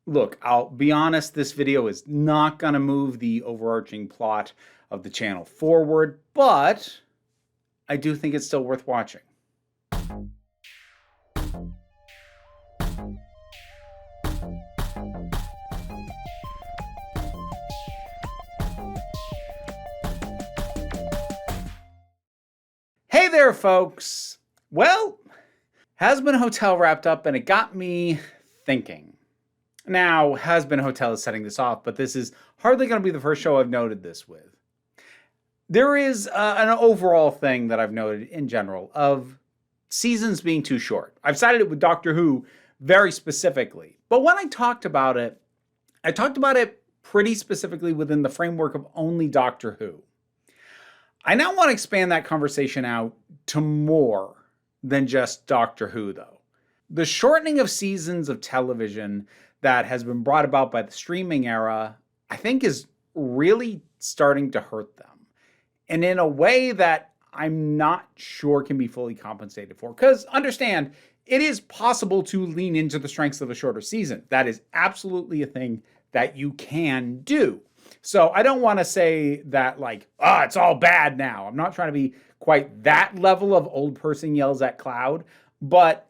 Look, I'll be honest, this video is not going to move the overarching plot of the channel forward, but I do think it's still worth watching. Hey there, folks. Well, Hazbin Hotel wrapped up and it got me thinking. Now, Hazbin Hotel is setting this off, but this is hardly going to be the first show I've noted this with. There is an overall thing that I've noted in general of seasons being too short. I've cited it with Doctor Who very specifically, but when I talked about it pretty specifically within the framework of only Doctor Who. I now want to expand that conversation out to more than just Doctor Who, though. The shortening of seasons of television that has been brought about by the streaming era, I think, is really starting to hurt them. And in a way that I'm not sure can be fully compensated for. Because understand, it is possible to lean into the strengths of a shorter season. That is absolutely a thing that you can do. So I don't want to say that it's all bad now. I'm not trying to be quite that level of old person yells at cloud, but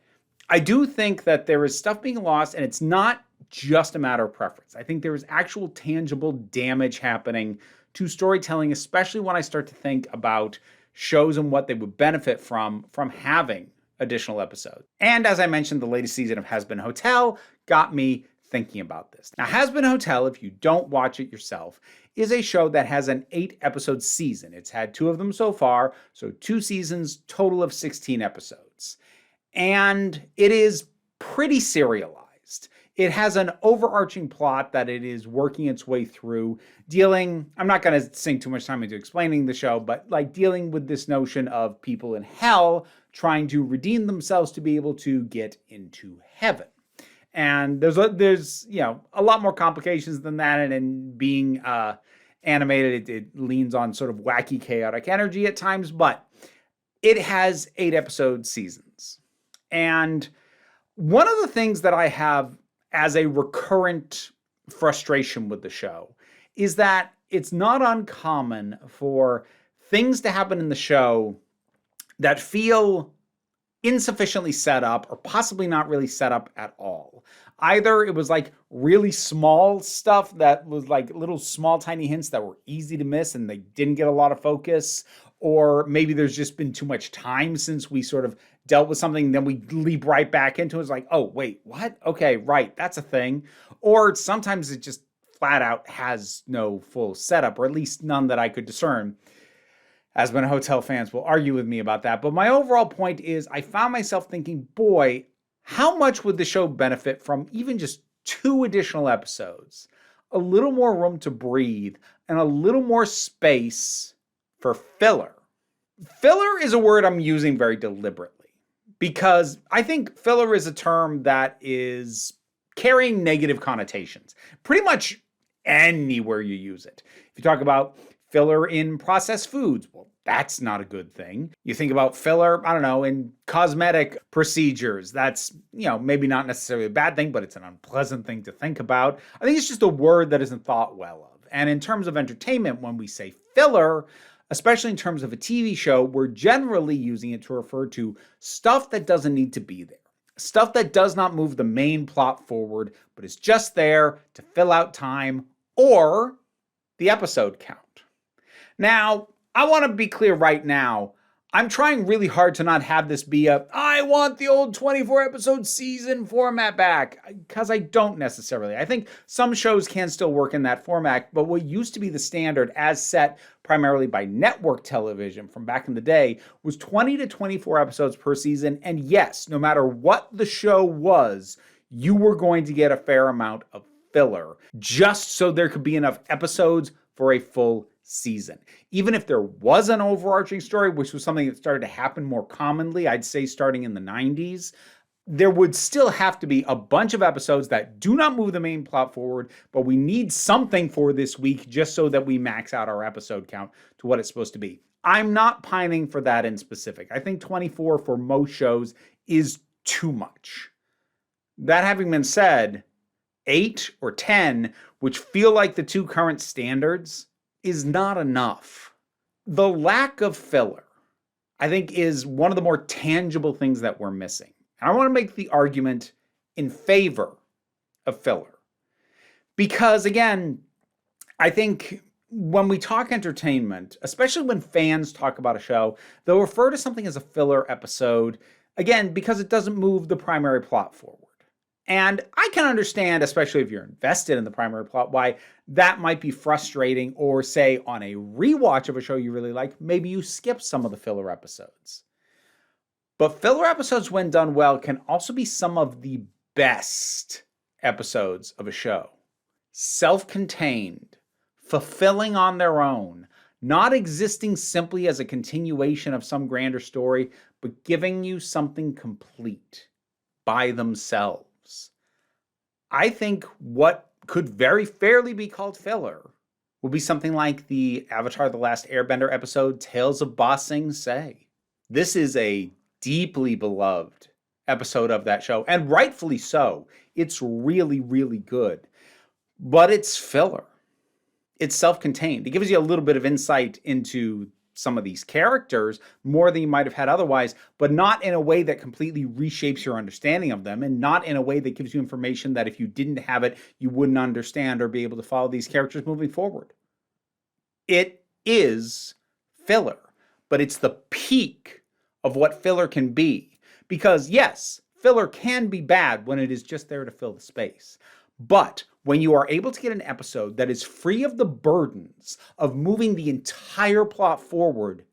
I do think that there is stuff being lost and it's not just a matter of preference. I think there is actual tangible damage happening to storytelling, especially when I start to think about shows and what they would benefit from having additional episodes. And as I mentioned, the latest season of Hazbin Hotel got me thinking about this. Now, Hazbin Hotel, if you don't watch it yourself, is a show that has an 8-episode season. It's had 2 of them so far, so 2 seasons, total of 16 episodes. And it is pretty serialized. It has an overarching plot that it is working its way through, dealing, I'm not going to sink too much time into explaining the show, but dealing with this notion of people in hell trying to redeem themselves to be able to get into heaven. And there's a lot more complications than that, and in being animated, it leans on sort of wacky, chaotic energy at times, but it has 8-episode seasons. And one of the things that I have as a recurrent frustration with the show is that it's not uncommon for things to happen in the show that feel insufficiently set up or possibly not really set up at all. Either it was really small stuff that was little small tiny hints that were easy to miss and they didn't get a lot of focus, or maybe there's just been too much time since we sort of dealt with something, then we leap right back into it. It's oh, wait, what? Okay, right, that's a thing. Or sometimes it just flat out has no full setup, or at least none that I could discern. Hazbin Hotel fans will argue with me about that. But my overall point is I found myself thinking, boy, how much would the show benefit from even just 2 additional episodes? A little more room to breathe and a little more space for filler. Filler is a word I'm using very deliberately because I think filler is a term that is carrying negative connotations pretty much anywhere you use it. If you talk about filler in processed foods, well, that's not a good thing. You think about filler, I don't know, in cosmetic procedures. That's, maybe not necessarily a bad thing, but it's an unpleasant thing to think about. I think it's just a word that isn't thought well of. And in terms of entertainment, when we say filler, especially in terms of a TV show, we're generally using it to refer to stuff that doesn't need to be there. Stuff that does not move the main plot forward, but is just there to fill out time or the episode count. Now, I want to be clear right now. I'm trying really hard to not have this be I want the old 24-episode season format back, because I don't necessarily. I think some shows can still work in that format, but what used to be the standard as set primarily by network television from back in the day was 20 to 24 episodes per season. And yes, no matter what the show was, you were going to get a fair amount of filler, just so there could be enough episodes for a full season. Even if there was an overarching story, which was something that started to happen more commonly, I'd say starting in the 90s, there would still have to be a bunch of episodes that do not move the main plot forward, but we need something for this week just so that we max out our episode count to what it's supposed to be. I'm not pining for that in specific. I think 24 for most shows is too much. That having been said, 8 or 10, which feel like the two current standards, is not enough. The lack of filler, I think, is one of the more tangible things that we're missing. And I want to make the argument in favor of filler. Because, again, I think when we talk entertainment, especially when fans talk about a show, they'll refer to something as a filler episode, again, because it doesn't move the primary plot forward. And I can understand, especially if you're invested in the primary plot, why that might be frustrating, or say on a rewatch of a show you really like, maybe you skip some of the filler episodes. But filler episodes, when done well, can also be some of the best episodes of a show. Self-contained, fulfilling on their own, not existing simply as a continuation of some grander story, but giving you something complete by themselves. I think what could very fairly be called filler will be something like the Avatar: The Last Airbender episode, Tales of Ba Sing Se. This is a deeply beloved episode of that show, and rightfully so. It's really, really good. But it's filler. It's self-contained. It gives you a little bit of insight into some of these characters, more than you might have had otherwise, but not in a way that completely reshapes your understanding of them, and not in a way that gives you information that if you didn't have it, you wouldn't understand or be able to follow these characters moving forward. It is filler, but it's the peak of what filler can be. Because yes, filler can be bad when it is just there to fill the space. But when you are able to get an episode that is free of the burdens of moving the entire plot forward,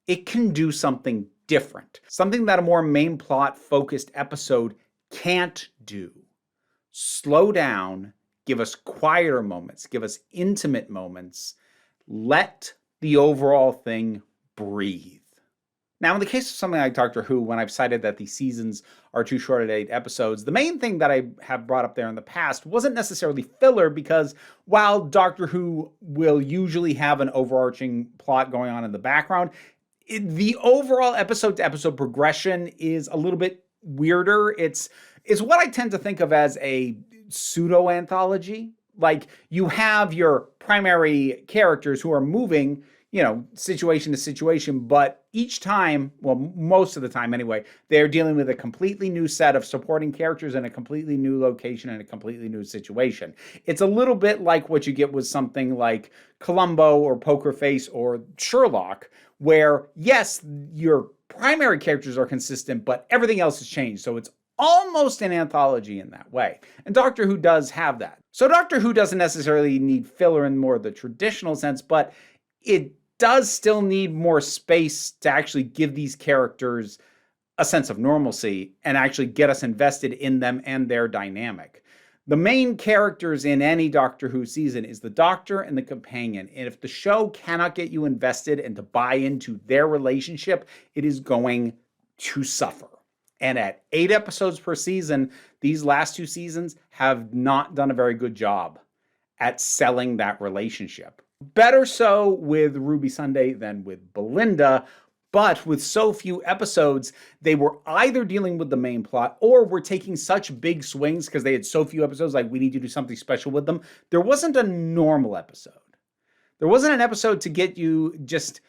it can do something different. Something that a more main plot focused episode can't do. Slow down, give us quieter moments, give us intimate moments. Let the overall thing breathe. Now, in the case of something like Doctor Who, when I've cited that the seasons are too short at 8 episodes, the main thing that I have brought up there in the past wasn't necessarily filler, because while Doctor Who will usually have an overarching plot going on in the background, the overall episode-to-episode progression is a little bit weirder. It's what I tend to think of as a pseudo-anthology. Like, you have your primary characters who are moving, situation to situation, but each time, well, most of the time anyway, they're dealing with a completely new set of supporting characters in a completely new location and a completely new situation. It's a little bit like what you get with something like Columbo or Poker Face or Sherlock, where yes, your primary characters are consistent, but everything else has changed. So it's almost an anthology in that way. And Doctor Who does have that. So Doctor Who doesn't necessarily need filler in more of the traditional sense, but it does still need more space to actually give these characters a sense of normalcy and actually get us invested in them and their dynamic. The main characters in any Doctor Who season is the Doctor and the companion. And if the show cannot get you invested and to buy into their relationship, it is going to suffer. And at 8 episodes per season, these last 2 seasons have not done a very good job at selling that relationship. Better so with Ruby Sunday than with Belinda, but with so few episodes, they were either dealing with the main plot or were taking such big swings because they had so few episodes, like we need to do something special with them. There wasn't a normal episode. There wasn't an episode to get you just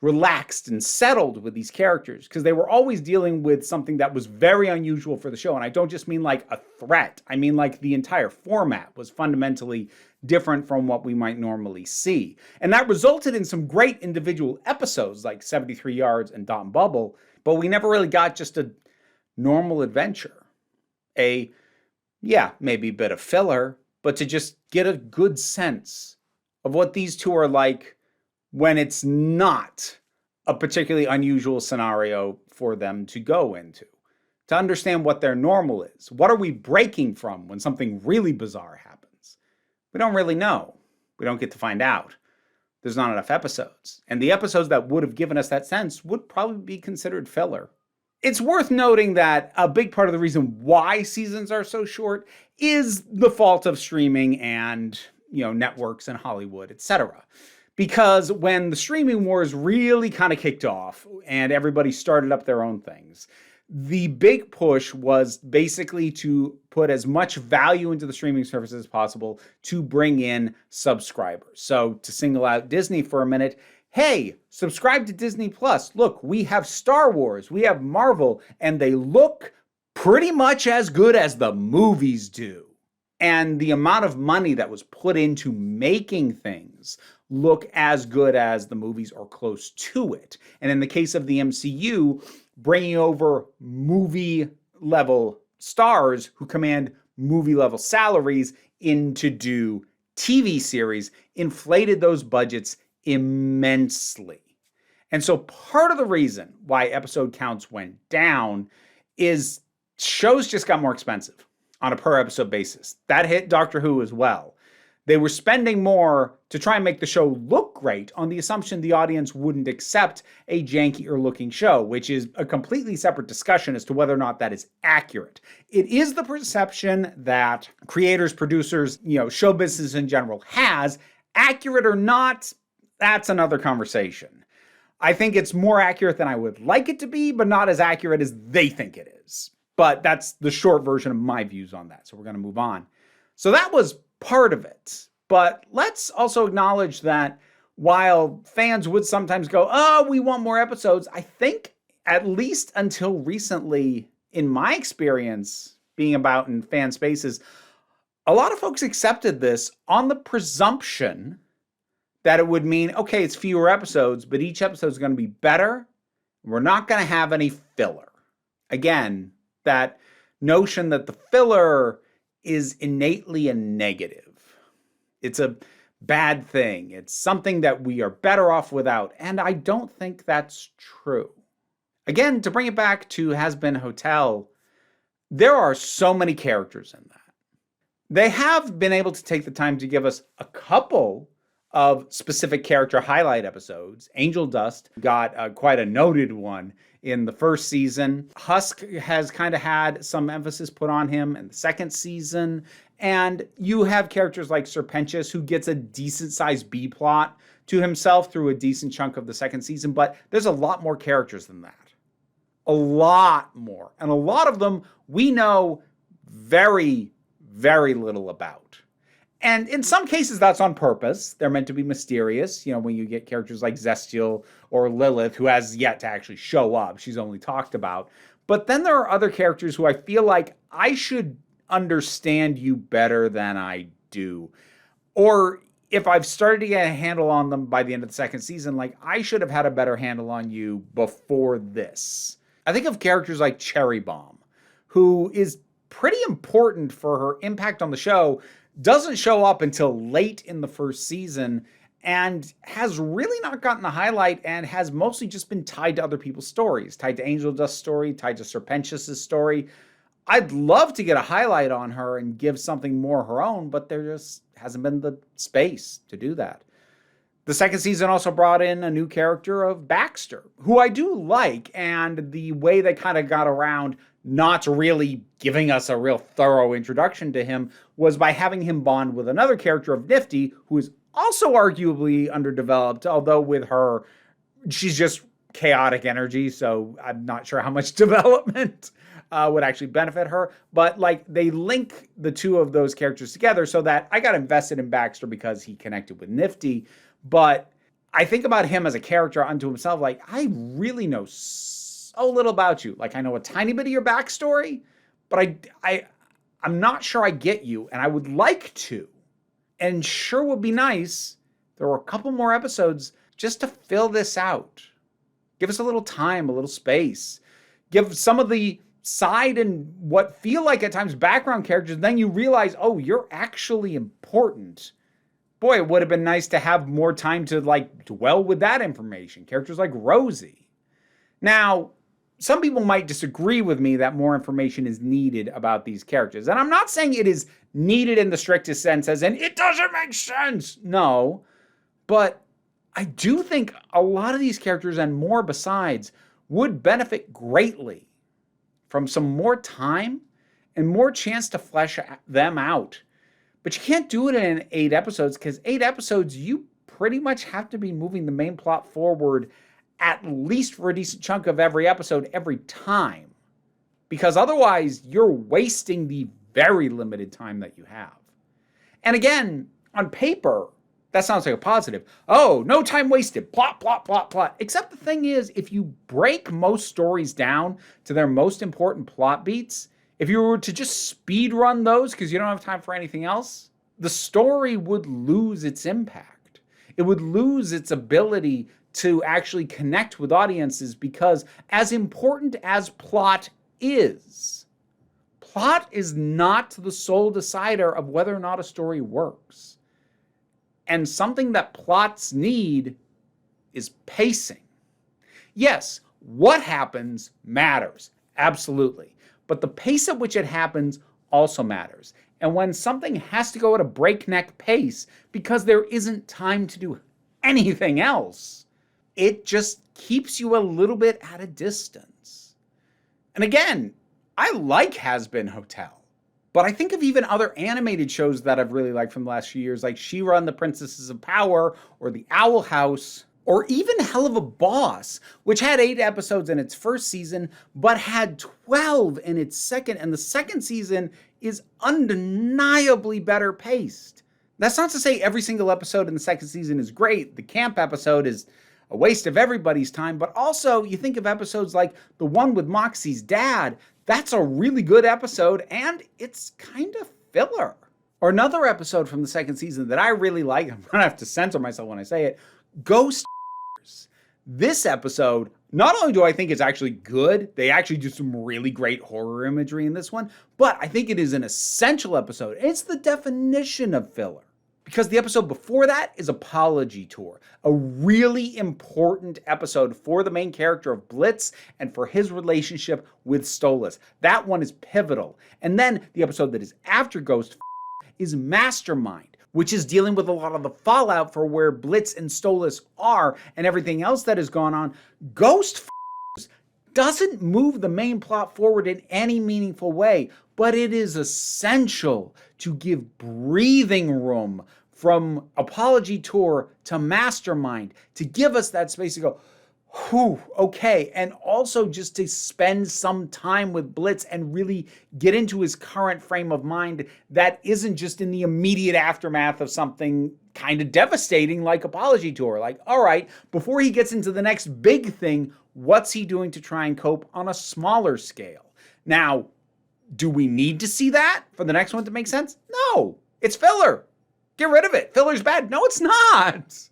relaxed and settled with these characters, because they were always dealing with something that was very unusual for the show. And I don't just mean like a threat. I mean like the entire format was fundamentally different from what we might normally see. And that resulted in some great individual episodes like 73 Yards and Dot and Bubble, but we never really got just a normal adventure. Maybe a bit of filler, but to just get a good sense of what these two are like when it's not a particularly unusual scenario for them to go into. To understand what their normal is. What are we breaking from when something really bizarre happens? We don't really know. We don't get to find out. There's not enough episodes. And the episodes that would have given us that sense would probably be considered filler. It's worth noting that a big part of the reason why seasons are so short is the fault of streaming and, networks and Hollywood, etc. Because when the streaming wars really kind of kicked off and everybody started up their own things, The big push was basically to put as much value into the streaming services as possible to bring in subscribers. So to single out Disney for a minute, hey, subscribe to Disney Plus. Look, we have Star Wars, we have Marvel, and they look pretty much as good as the movies do. And the amount of money that was put into making things look as good as the movies or close to it. And in the case of the MCU, bringing over movie level stars who command movie level salaries in to do TV series inflated those budgets immensely. And so part of the reason why episode counts went down is shows just got more expensive on a per episode basis. That hit Doctor Who as well. They were spending more to try and make the show look great on the assumption the audience wouldn't accept a jankier looking show, which is a completely separate discussion as to whether or not that is accurate. It is the perception that creators, producers, show business in general has. Accurate or not, that's another conversation. I think it's more accurate than I would like it to be, but not as accurate as they think it is. But that's the short version of my views on that. So we're going to move on. So that was part of it. But let's also acknowledge that while fans would sometimes go, oh, we want more episodes, I think at least until recently, in my experience being about in fan spaces, a lot of folks accepted this on the presumption that it would mean, okay, it's fewer episodes, but each episode is going to be better. We're not going to have any filler. Again, that notion that the filler is innately a negative. It's a bad thing. It's something that we are better off without. And I don't think that's true. Again, to bring it back to Hazbin Hotel, there are so many characters in that. They have been able to take the time to give us a couple of specific character highlight episodes. Angel Dust got quite a noted one in the first season. Husk has kind of had some emphasis put on him in the second season. And you have characters like Serpentius, who gets a decent-sized B-plot to himself through a decent chunk of the second season. But there's a lot more characters than that. A lot more. And a lot of them we know very, very little about. And in some cases, that's on purpose. They're meant to be mysterious. When you get characters like Zestial or Lilith, who has yet to actually show up. She's only talked about. But then there are other characters who I feel like I should understand you better than I do. Or if I've started to get a handle on them by the end of the second season, like I should have had a better handle on you before this. I think of characters like Cherry Bomb, who is pretty important for her impact on the show, doesn't show up until late in the first season, and has really not gotten the highlight and has mostly just been tied to other people's stories, tied to Angel Dust's story, tied to Serpentius' story. I'd love to get a highlight on her and give something more her own, but there just hasn't been the space to do that. The second season also brought in a new character of Baxter, who I do like, and the way they kind of got around not really giving us a real thorough introduction to him was by having him bond with another character of Nifty, who is also arguably underdeveloped, although with her, she's just chaotic energy, so I'm not sure how much development would actually benefit her. But they link the two of those characters together so that I got invested in Baxter because he connected with Nifty. But I think about him as a character unto himself, I really know so little about you. I know a tiny bit of your backstory, but I'm not sure I get you, and I would like to. And sure would be nice if there were a couple more episodes just to fill this out. Give us a little time, a little space. Give some of the side and what feel like at times background characters, then you realize, oh, you're actually important. Boy, it would have been nice to have more time to dwell with that information. Characters like Rosie. Now, some people might disagree with me that more information is needed about these characters. And I'm not saying it is needed in the strictest sense as in, it doesn't make sense. No, but I do think a lot of these characters and more besides would benefit greatly from some more time and more chance to flesh them out. But you can't do it in 8 episodes because 8 episodes, you pretty much have to be moving the main plot forward at least for a decent chunk of every episode every time. because otherwise you're wasting the very limited time that you have. And again, on paper, that sounds like a positive. Oh, no time wasted. Plot, plot, plot, plot. Except the thing is, if you break most stories down to their most important plot beats, if you were to just speed run those because you don't have time for anything else, the story would lose its impact. It would lose its ability to actually connect with audiences, because as important as plot is not the sole decider of whether or not a story works. And something that plots need is pacing. Yes, what happens matters, absolutely. But the pace at which it happens also matters. And when something has to go at a breakneck pace because there isn't time to do anything else, it just keeps you a little bit at a distance. And again, I like Hazbin Hotel. But I think of even other animated shows that I've really liked from the last few years, like She-Ra and the Princesses of Power, or The Owl House, or even Helluva Boss, which had 8 episodes in its first season, but had 12 in its second, and the second season is undeniably better paced. That's not to say every single episode in the second season is great. The camp episode is a waste of everybody's time, but also you think of episodes like the one with Moxie's dad. That's a really good episode, and it's kind of filler. Or another episode from the second season that I really like, I'm gonna have to censor myself when I say it, Ghost. This episode, not only do I think it's actually good, they actually do some really great horror imagery in this one, but I think it is an essential episode. It's the definition of filler. Because the episode before that is Apology Tour, a really important episode for the main character of Blitz and for his relationship with Stolas. That one is pivotal. And then the episode that is after Ghost is Mastermind, which is dealing with a lot of the fallout for where Blitz and Stolas are and everything else that has gone on. Ghost doesn't move the main plot forward in any meaningful way, but it is essential to give breathing room from Apology Tour to Mastermind, to give us that space to go, whew, okay, and also just to spend some time with Blitz and really get into his current frame of mind that isn't just in the immediate aftermath of something kind of devastating like Apology Tour. Like, all right, before he gets into the next big thing, what's he doing to try and cope on a smaller scale? Now, do we need to see that for the next one to make sense? No, it's filler. Get rid of it. Filler's bad. No, it's not.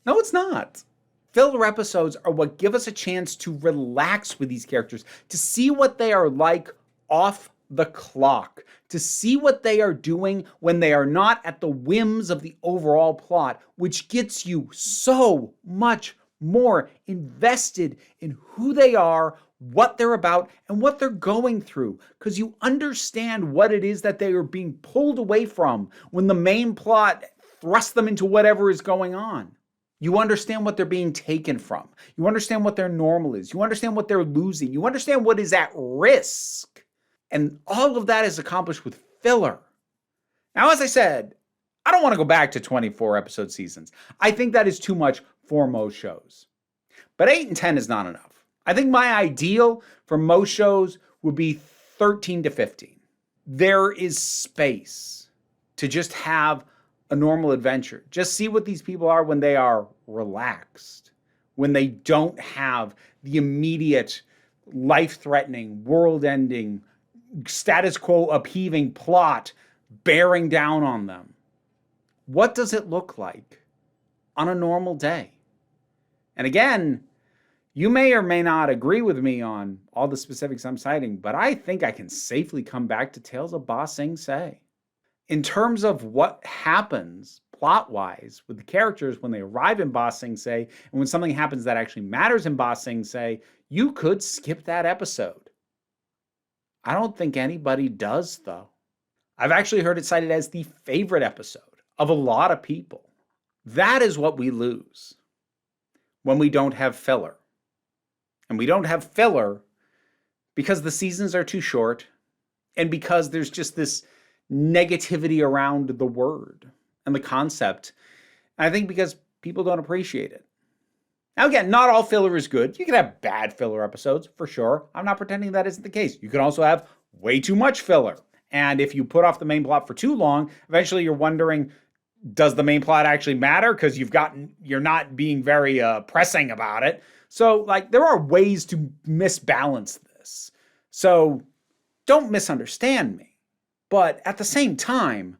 No, it's not. Filler episodes are what give us a chance to relax with these characters, to see what they are like off the clock, to see what they are doing when they are not at the whims of the overall plot, which gets you so much more invested in who they are, what they're about, and what they're going through, because you understand what it is that they are being pulled away from when the main plot thrusts them into whatever is going on. You understand what they're being taken from. You understand what their normal is. You understand what they're losing. You understand what is at risk. And all of that is accomplished with filler. Now, as I said, I don't want to go back to 24 episode seasons. I think that is too much for most shows. But 8 and 10 is not enough. I think my ideal for most shows would be 13 to 15. There is space to just have a normal adventure. Just see what these people are when they are relaxed, when they don't have the immediate life-threatening, world-ending, status quo upheaving plot bearing down on them. What does it look like on a normal day? And again, you may or may not agree with me on all the specifics I'm citing, but I think I can safely come back to Tales of Ba Sing Se. In terms of what happens plot-wise with the characters when they arrive in Ba Sing Se, and when something happens that actually matters in Ba Sing Se, you could skip that episode. I don't think anybody does, though. I've actually heard it cited as the favorite episode of a lot of people. That is what we lose when we don't have filler. And we don't have filler because the seasons are too short and because there's just this negativity around the word and the concept. And I think because people don't appreciate it. Now, again, not all filler is good. You can have bad filler episodes, for sure. I'm not pretending that isn't the case. You can also have way too much filler. And if you put off the main plot for too long, eventually you're wondering, does the main plot actually matter? Because you're not being very pressing about it. So, like, there are ways to misbalance this. So, don't misunderstand me. But at the same time,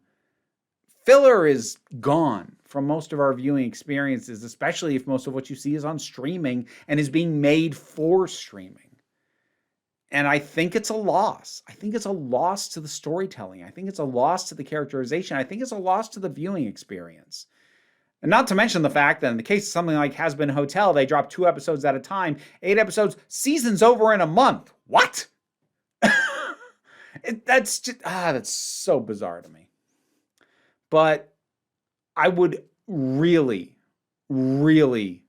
filler is gone from most of our viewing experiences, especially if most of what you see is on streaming and is being made for streaming. And I think it's a loss. I think it's a loss to the storytelling. I think it's a loss to the characterization. I think it's a loss to the viewing experience. And not to mention the fact that in the case of something like Hazbin Hotel, they drop 2 episodes at a time, 8 episodes, season's over in a month. What? That's so bizarre to me. But I would really, really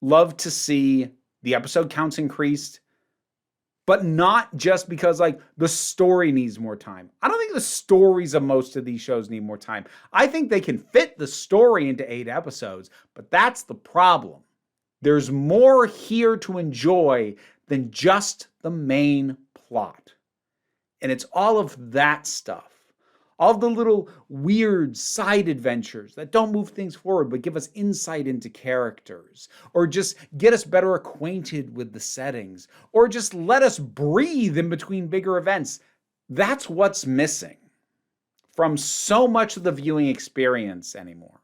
love to see the episode counts increased, but not just because like the story needs more time. I don't think the stories of most of these shows need more time. I think they can fit the story into 8 episodes, but that's the problem. There's more here to enjoy than just the main plot. And it's all of that stuff. All the little weird side adventures that don't move things forward but give us insight into characters, or just get us better acquainted with the settings, or just let us breathe in between bigger events. That's what's missing from so much of the viewing experience anymore.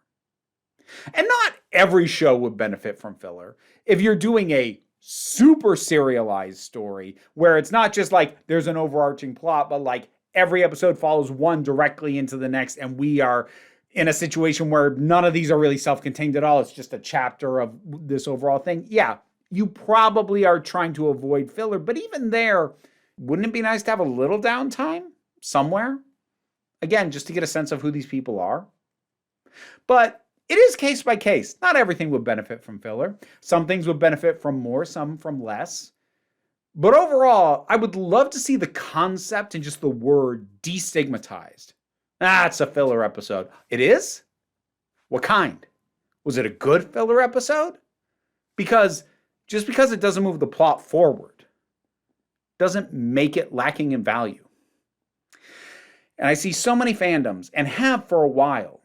And not every show would benefit from filler. If you're doing a super serialized story where it's not just like there's an overarching plot, but like every episode follows one directly into the next, and we are in a situation where none of these are really self-contained at all. It's just a chapter of this overall thing. Yeah, you probably are trying to avoid filler, but even there, wouldn't it be nice to have a little downtime somewhere? Again, just to get a sense of who these people are. But it is case by case. Not everything would benefit from filler. Some things would benefit from more, some from less. But overall, I would love to see the concept and just the word destigmatized. It's a filler episode. It is? What kind? Was it a good filler episode? Because just because it doesn't move the plot forward doesn't make it lacking in value. And I see so many fandoms, and have for a while,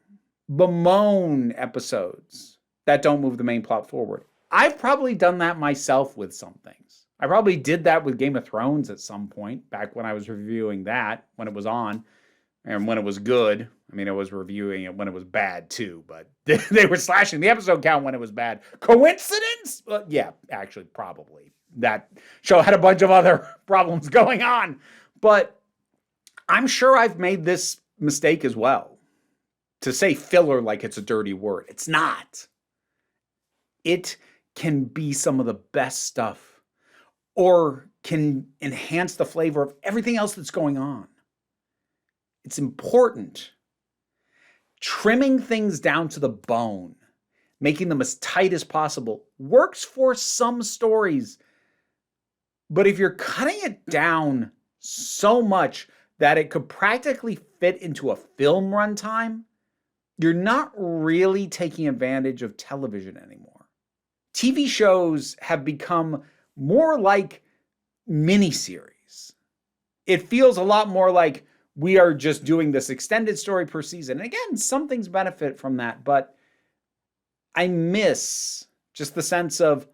bemoan episodes that don't move the main plot forward. I've probably done that myself with some things. I probably did that with Game of Thrones at some point, back when I was reviewing that, when it was on, and when it was good. I mean, I was reviewing it when it was bad too, but they were slashing the episode count when it was bad. Coincidence? Well, yeah, actually, probably. That show had a bunch of other problems going on. But I'm sure I've made this mistake as well. To say filler like it's a dirty word. It's not. It can be some of the best stuff, or can enhance the flavor of everything else that's going on. It's important. Trimming things down to the bone, making them as tight as possible, works for some stories. But if you're cutting it down so much that it could practically fit into a film runtime, you're not really taking advantage of television anymore. TV shows have become more like miniseries. It feels a lot more like we are just doing this extended story per season. And again, some things benefit from that, but I miss just the sense of,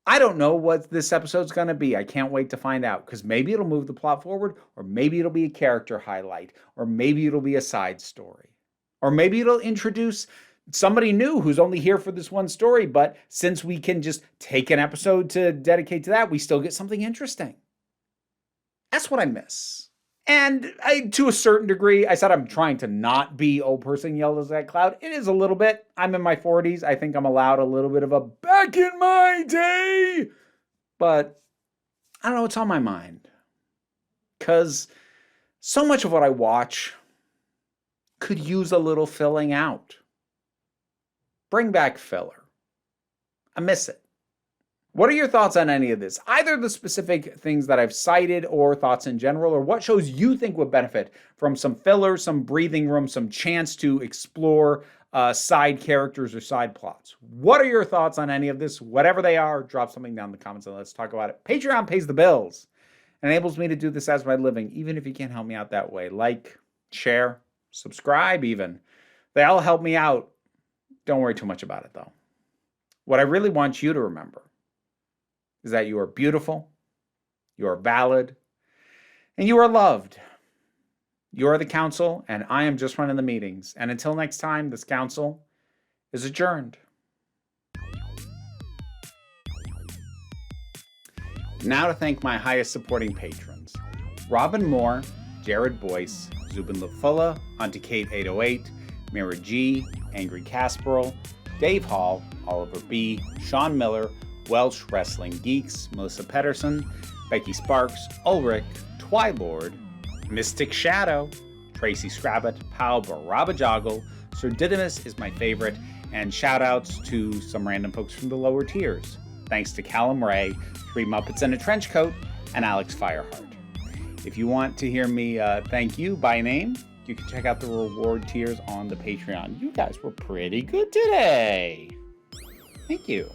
I don't know what this episode's going to be. I can't wait to find out, because maybe it'll move the plot forward, or maybe it'll be a character highlight, or maybe it'll be a side story, or maybe it'll introduce somebody new who's only here for this one story, but since we can just take an episode to dedicate to that, we still get something interesting. That's what I miss. And to a certain degree, I said I'm trying to not be old person yelled as that cloud. It is a little bit. I'm in my 40s. I think I'm allowed a little bit of a back in my day. But I don't know what's on my mind. Because so much of what I watch could use a little filling out. Bring back filler. I miss it. What are your thoughts on any of this? Either the specific things that I've cited, or thoughts in general, or what shows you think would benefit from some filler, some breathing room, some chance to explore side characters or side plots. What are your thoughts on any of this? Whatever they are, drop something down in the comments and let's talk about it. Patreon pays the bills. It enables me to do this as my living, even if you can't help me out that way. Like, share, subscribe even. They all help me out. Don't worry too much about it, though. What I really want you to remember is that you are beautiful, you are valid, and you are loved. You are the council, and I am just running the meetings. And until next time, this council is adjourned. Now to thank my highest supporting patrons. Robin Moore, Jared Boyce, Zubin Lafula, Auntie Kate 808, Mira G, Angry Casperl, Dave Hall, Oliver B, Sean Miller, Welsh Wrestling Geeks, Melissa Pedersen, Becky Sparks, Ulrich, Twilord, Mystic Shadow, Tracy Scrabbit, Pal Barabajoggle, Sir Didymus is my favorite, and shout-outs to some random folks from the lower tiers. Thanks to Callum Ray, 3 Muppets in a Trench Coat, and Alex Fireheart. If you want to hear me thank you by name, you can check out the reward tiers on the Patreon. You guys were pretty good today. Thank you.